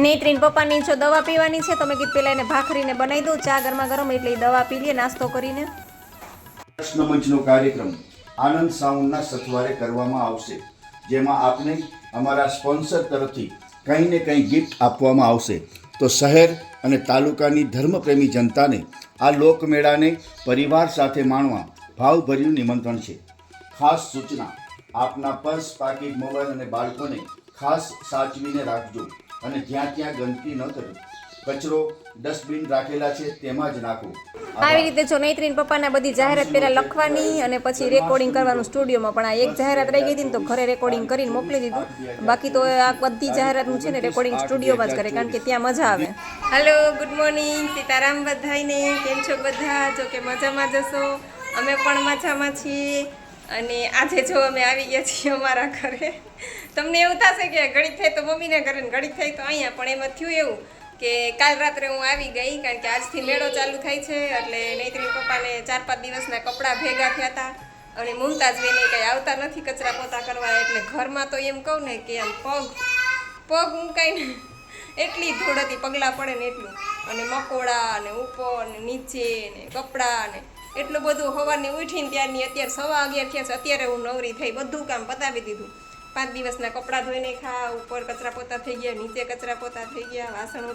નેત્રીન પપ્પાની જો દવા પીવાની છે તો મેં કીધું પેલા એને ભાખરીને બનાવી દઉં ચા ગરમા ગરમ, એટલે એ દવા પી લે નાસ્તો કરીને. પ્રશ્ન મંચનો કાર્યક્રમ આનંદ સાઉન્ડના સથવારે કરવામાં આવશે, જેમાં આપને અમારા સ્પોન્સર તરફથી કંઈ ને કંઈ ગિફ્ટ આપવામાં આવશે. તો શહેર અને તાલુકાની ધર્મપ્રેમી જનતાને આ લોકમેળાને પરિવાર સાથે માણવા ભાવભર્યું નિમંત્રણ છે. ખાસ સૂચના, આપના પર્સ, પાકીટ, મોબાઈલ અને બાળકોને ખાસ સાચવીને રાખજો અને જ્યાં ત્યાં ગંદકી ન કરજો. કચરો ડસ્ટબિન રાખેલા છે તેમાં જ નાખો. આવી રીતે જો નૈત્રીન પપ્પાને બધી જાહેરાત પહેલા લખવાની અને પછી રેકોર્ડિંગ કરવાનું સ્ટુડિયોમાં, પણ આ એક જાહેરાત રહી ગઈ હતી ને તો ઘરે રેકોર્ડિંગ કરીને મોકલી દીધું. બાકી તો આ બધી જાહેરાતનું છે ને રેકોર્ડિંગ સ્ટુડિયોમાં જ કરે, કારણ કે ત્યાં મજા આવે. હેલો, ગુડ મોર્નિંગ, સીતારામ બધાઈને. કેમ છો બધા? જો કે મજામાં જશો, અમે પણ મજામાં છીએ. અને આજે જો અમે આવી ગયા છીએ અમારા ઘરે. તમને એવું થશે કે ઘડીક થાય તો મમ્મીના ઘરે ને ઘડીક થાય તો અહીંયા, પણ એમાં થયું એવું કે કાલ રાત્રે હું આવી ગઈ, કારણ કે આજથી મેળો ચાલુ થાય છે. એટલે નૈત્રીન પપ્પાને 4-5 દિવસના કપડાં ભેગા થયા હતા અને મુમતાજ બેને કંઈ આવતા નથી કચરા પોતા કરવા. એટલે ઘરમાં તો એમ કહું ને કે આમ પગ મૂકાઈને એટલી ધૂળ હતી, પગલાં પડે ને એટલું, અને મકોડા ને ઉપર ને નીચે ને કપડાં ને એટલું બધું. સવારની ઉઠીને ત્યારની અત્યારે 11:15 થયા છે, અત્યારે હું નવરી થઈ, બધું કામ પતાવી દીધું. 5 દિવસના કપડાં ધોઈ નાખ્યા, ઉપર કચરા પોતા થઈ ગયા, નીચે કચરા પોતા થઈ ગયા, વાસણ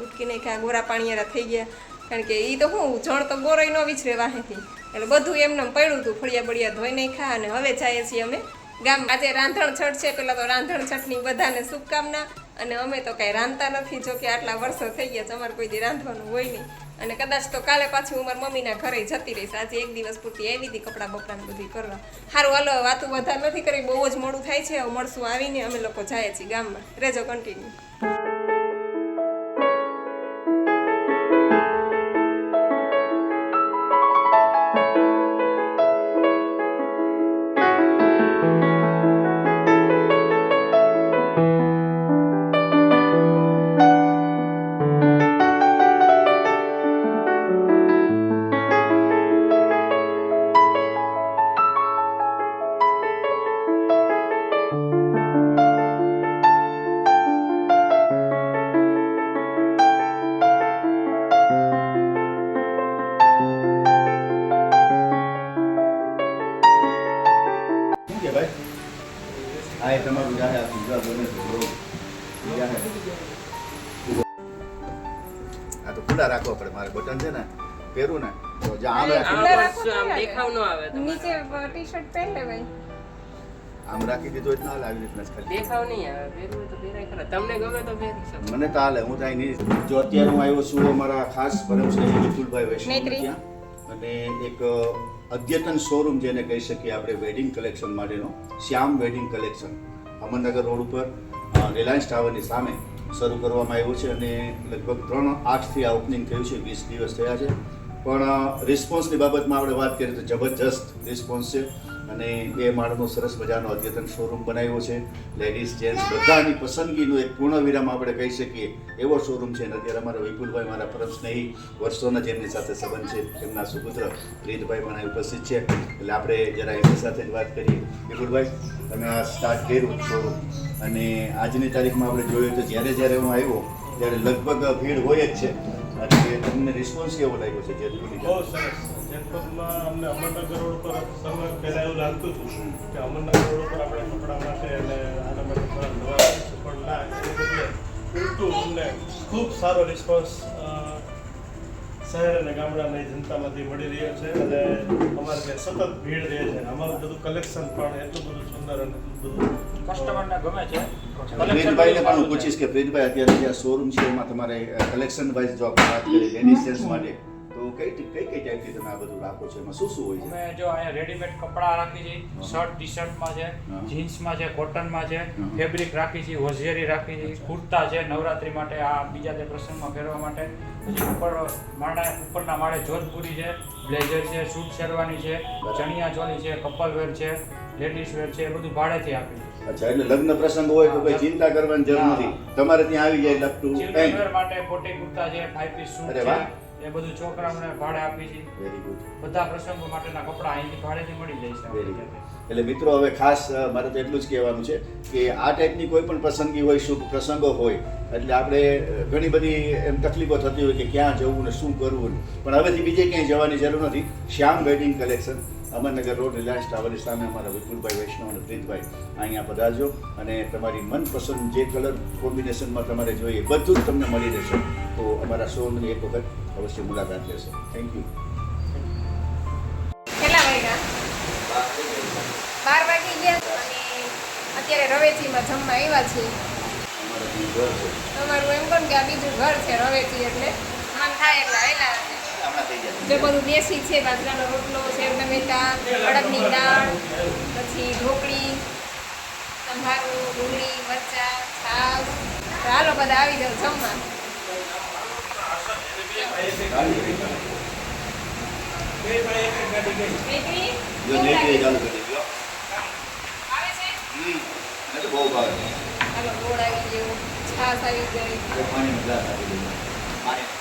ઉટકી નાખ્યા, ગોરા પાણીયારા થઈ ગયા. કારણ કે એ તો હું જણ તો ગોરોય ન વિચરે વાહેથી, એટલે બધું એમને પડ્યું હતું. ફળિયા બળિયા ધોઈ નાખ્યા અને હવે જઈએ છીએ અમે ગામ. આજે રાંધણ છઠ છે. પેલા તો રાંધણ છઠની બધાને શુભકામના. અને અમે તો કાંઈ રાંધતા નથી, જો કે આટલા વર્ષો થઈ ગયા છે, અમારે કોઈ દી રાંધવાનું હોય નહીં. અને કદાચ તો કાલે પાછું હું મારી મમ્મીના ઘરે જતી રહીશ. આજે એક દિવસ પૂરતી આવી હતી કપડાં બપડાને બધું કરવા. સારું, હાલો, વાતું વધારે નથી કરી, બહુ જ મોડું થાય છે. હવે મળશું આવીને, અમે લોકો જઈએ છીએ ગામમાં. રહેજો કન્ટિન્યુ. આ તમારું જાહે આ બને આ તો ખુલ્લા રાખવો પડે. મારે બટન છે ને પહેરું ને તો આમ દેખાવ ન આવે, નીચે ટી-શર્ટ પહેર લે ભાઈ. આમ રાખી દીધું જ ના હાલે, આવી રીતના ખાલી દેખાવ નહીં આવે. પહેરવું તો પહેરાય ખરા, તમને ગમે તો પહેરી શકો. મને તો હાલે, હું તો અહીં નહીં. જો અત્યારે હું આવ્યો છું અમારા ખાસ પરમશ્રી વિપુલભાઈ વૈષ્ણવ ત્યાં, અને એક અદ્યતન શોરૂમ જેને કહી શકીએ આપણે વેડિંગ કલેક્શન માટેનો, શ્યામ વેડિંગ કલેક્શન, અમરનગર રોડ ઉપર રિલાયન્સ ટાવરની સામે શરૂ કરવામાં આવ્યું છે. અને લગભગ 3-8થી આ ઓપનિંગ થયું છે, 20 દિવસ થયા છે. પણ રિસ્પોન્સની બાબતમાં આપણે વાત કરીએ તો જબરજસ્ત રિસ્પોન્સ છે. અને 2 માળનો સરસ મજાનો અદ્યતન શોરૂમ બનાવ્યો છે. લેડીઝ, જેન્ટ્સ બધાની પસંદગીનું એક પૂર્ણવિરામ આપણે કહી શકીએ એવો શોરૂમ છે. અને અત્યારે અમારા વિપુલભાઈ, મારા પરમ સ્નેહી, વર્ષોના જેમની સાથે સંબંધ છે, એમના સુપુત્ર પ્રીતભાઈ પણ ઉપસ્થિત છે. એટલે આપણે જરા એમની સાથે જ વાત કરીએ. વિપુલભાઈ, તમે આ સ્ટાર્ટ કર્યું શોરૂમ, અને આજની તારીખમાં આપણે જોયું તો જ્યારે હું આવ્યો ત્યારે લગભગ ભીડ હોય જ છે. અને તમને રિસ્પોન્સ કેવો લાગ્યો છે? બહુ સરસ. જેતપુરમાં અમને અમરનગર રોડ પર સમય પહેલાં એવું લાગતું હતું કે અમરનગર રોડ પર આપણે કપડાં માટે અને આના માટે થોડા નવા પણ ના, એ બદલે ઉલટું અમને ખૂબ સારો રિસ્પોન્સ શહેર અને ગામડાની જનતામાંથી મળી રહ્યો છે. અને અમારે ત્યાં સતત ભીડ રહે છે. અમારું બધું કલેક્શન પણ એટલું બધું સુંદર અને બધું કસ્ટમરને ગમે છે. પ્રીતભાઈને પણ હું પૂછીશ કે પ્રીતભાઈ, અત્યારે જે શોરૂમ છે એમાં તમારે કલેક્શન વાઇઝ જો આપણે વાત કરીએ લેડીઝ જેન્ટ્સ માટે, તો કઈ ટાઈપથી તમે આ બધું રાખો છો? એમાં શું હોય છે? અમે જો અહીંયા રેડીમેડ કપડાં રાખી છે, શર્ટ ટી શર્ટમાં છે, જીન્સમાં છે, કોટનમાં છે, ફેબ્રિક રાખી છે, હોઝિયરી રાખી છે, કુર્તા છે નવરાત્રી માટે, આ બીજા તે પ્રસંગમાં પહેરવા માટે. પછી ઉપરના માળે જોધપુરી છે, બ્લેઝર છે, સૂટ શેરવાની છે, ચણિયા ચોલી છે, કપલ વેર છે, લેડીઝ વેર છે, એ બધું ભાડેથી આપી. અચ્છા, એટલે લગ્ન પ્રસંગ હોય તો કોઈ ચિંતા કરવાની જરૂર નથી, તમારે ત્યાં આવી જાય લગતું. ચિલ્ડ્રન વેર માટે કોટી કુર્તા છે, 5 પીસ સૂટ છે, એ બધું છોકરાઓને ભાડે આપી છે. Very good. બધા પ્રસંગો માટેના કપડાં અહીંથી ભાડેથી મળી જાય છે વેરી આપણી ગુડ. પાસે. એટલે મિત્રો હવે ખાસ મારે તો એટલું જ કહેવાનું છે કે આ ટાઈપની કોઈ પણ પ્રસંગી હોય શુભ પ્રસંગો હોય એટલે આપણે ઘણી બધી એમ તકલીફો થતી હોય કે ક્યાં જવું ને શું કરવું પણ હવેથી બીજે ક્યાંય જવાની જરૂર નથી. Shyam wedding collection Amarnagar road Reliance ટાવરની સામે અમારા વિપુલભાઈ વૈષ્ણવ અને પ્રીતભાઈ અહીંયા પધારજો અને તમારી મનપસંદ જે કલર કોમ્બિનેશનમાં તમારે જોઈએ બધું જ તમને મળી રહેશે. તો અમારા શોરૂમની એક વખત અવશ્ય મુલાકાત લેશો. Thank you. કેટલા વાગ્યા? 12 વાગી ગયા અને અત્યારે રવેચીમાં જમવા આવ્યા છીએ. અમારા ઘર છે તમારું એમ કોણ કે આ બીજું ઘર છે રવેચી એટલે મન થાય એટલે આવેલા છે. હમણાં થઈ જશે. જે બધું દેશી છે બાજરાનો રોટલો સેવ ટમેટા અડદની દાળ પછી ઢોકળી સંભારું ડુંગળી મરચાં છાશ તો હાલો બધા આવી જાવ જમવા. બેટી, જો જઈ ચાલુ કરી દો. આવે છે? તો બહુ ભાવે. હાલો ગોળ આવી ગયો છાશ આવી ગઈ. પાણીનો ગ્લાસ આપી દીધો. પાણીનો ગ્લાસ.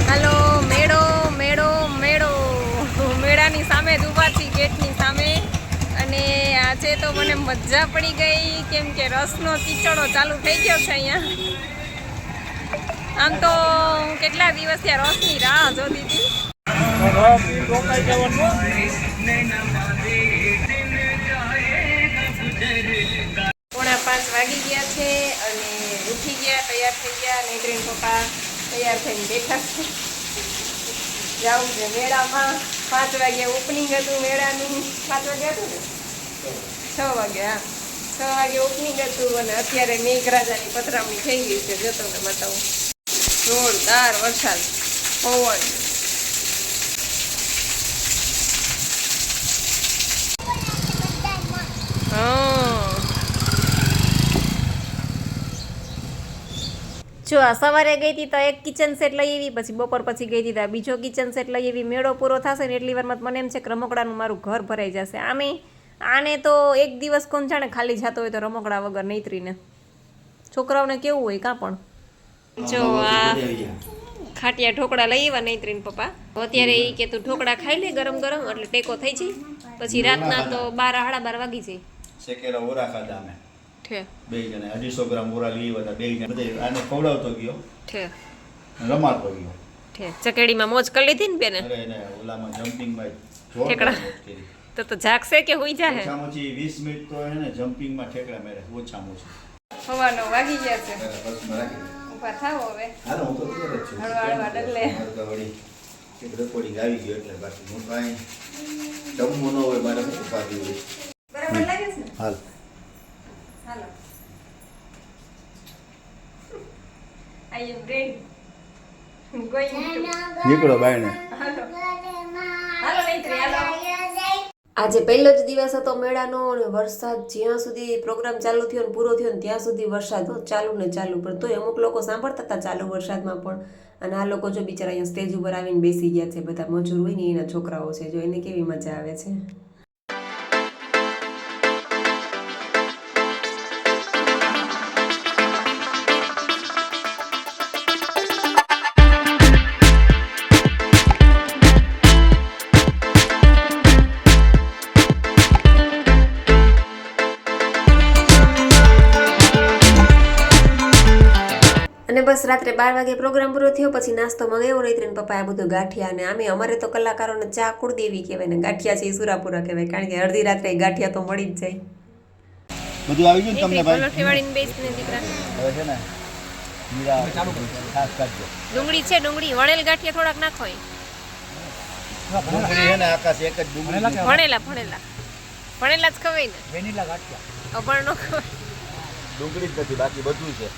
હાલો મેળો મેળો મેળો મેળાની સામે જ ઊભા છીએ ગેટની સામે અને આજે તો મને મજા પડી ગઈ કેમ કે રસનો ચીચડો ચાલુ થઈ ગયો છે અહીંયા. આમ તો હું કેટલા દિવસથી આ રસની રાહ જોતી હતી. 4:45 વાગી ગયા છે અને ઉઠી ગયા તૈયાર થઈ ગયા નૈત્રીન પપ્પા તૈયાર થઈને બેઠા છે. જવું છે મેળામાં. 5 વાગે ઓપનિંગ હતું મેળાનું. 5 વાગે હતું ને 6 વાગે હા 6 વાગે ઓપનિંગ હતું અને અત્યારે મેઘરાજાની પધરામણી થઈ ગઈ છે. જો તમને બતાવું જોરદાર વરસાદ પવન. જો આ સવારે ગઈ હતી તો એક કિચન સેટ લઈ આવી પછી બપોર પછી ગઈ હતી તો આ બીજો કિચન સેટ લઈ આવી. મેળો પૂરો થશે ને એટલી વારમાં મને એમ છે કે રમકડાનું મારું ઘર ભરાઈ જશે. આને તો એક દિવસ કોણ જાણે ખાલી જતો હોય તો રમકડા વગર નૈત્રીને. છોકરાઓને કેવું હોય કાં પણ. જો આ ખાટિયા ઢોકળા લઈ આવ્યા નૈત્રીન પપ્પા. અત્યારે એ કે તું ઢોકળા ખાઈ લે ગરમ ગરમ એટલે ટેકો થઈ જાય. પછી રાતના તો 12 સાડા 12 વાગી જાય. શેકેલા ઓરા ખાધા અમે ઠે બે જણા 250 ગ્રામ ઓરા લઈ આવ્યા હતા. બે જણા બધે આને ખવડાવતો ગયો ઠે રમાડતો ગયો. ઠે ચકેડીમાં મોજ કરી લીધી ને બેને. અરે એને ઓલામાં જમ્પિંગમાં ઠેકડા. જોરદાર મોજ કરી. તો જાગશે કે હોઈ જાહે. ઓછામાં ઓછી 20 મિનિટ તો એને જમ્પિંગમાં ઠેકડા મારે ઓછામાં ઓછી. 9:15 વાગી ગયા છે. બસમાં રાખી દે. ઊભા થાઓ હવે. હાલો હું તો તૈયાર જ છું. હળવા હળવા ડગલે. મારે તો વળી એક રેકોર્ડિંગ આવી ગયો એટલે બાકી હું તો અહીં જમવું ન હોય મારે શું ઉપાધી હોય. બરાબર લાગે છે ને? હાલ હાલો. આઈ એમ રેડી. Going to. નીકળો બાયણે. હાલો. હાલો નૈત્રી હાલો. આજે પહેલો જ દિવસ હતો મેળાનો અને વરસાદ જ્યાં સુધી પ્રોગ્રામ ચાલુ થયો ને પૂરો થયો ને ત્યાં સુધી વરસાદ ચાલુ ને ચાલુ પણ તોય અમુક લોકો સાંભળતા હતા ચાલુ વરસાદમાં પણ. અને આ લોકો જો બિચારા અહીંયા સ્ટેજ ઉપર આવીને બેસી ગયા છે. બધા મજૂર હોય ને એના છોકરાઓ છે જો એને કેવી મજા આવે છે. અને બસ રાત્રે 12 વાગે પ્રોગ્રામ પૂરો થયો પછી નાસ્તો મંગાવ્યો નૈત્રીન પપ્પાએ બધું ગાંઠિયા અને આમે અમારે તો કલાકારોને ચા કુળદેવી કહેવાય ને ગાંઠિયા છે એ સુરાપુરા કહેવાય કારણ કે અડધી રાત્રે ગાંઠિયા તો મળી જ જાય. બધું આવી ગયું ને તમને ભાઈ? પલોઠીવાળીને બેસને દીકરા. હવે છે ને મીરા ખાસ કાઢજો. ડુંગળી છે ડુંગળી વણેલ ગાંઠિયા થોડાક નાખો. ડુંગળી છે ને આકાશ એક જ ડુંગળી. ભણેલા ભણેલા ભણેલા જ ખવાય ને. વેનીલા ગાંઠિયા અભણ નો ખવાય. ડુંગળી જ નથી બાકી બધું છે.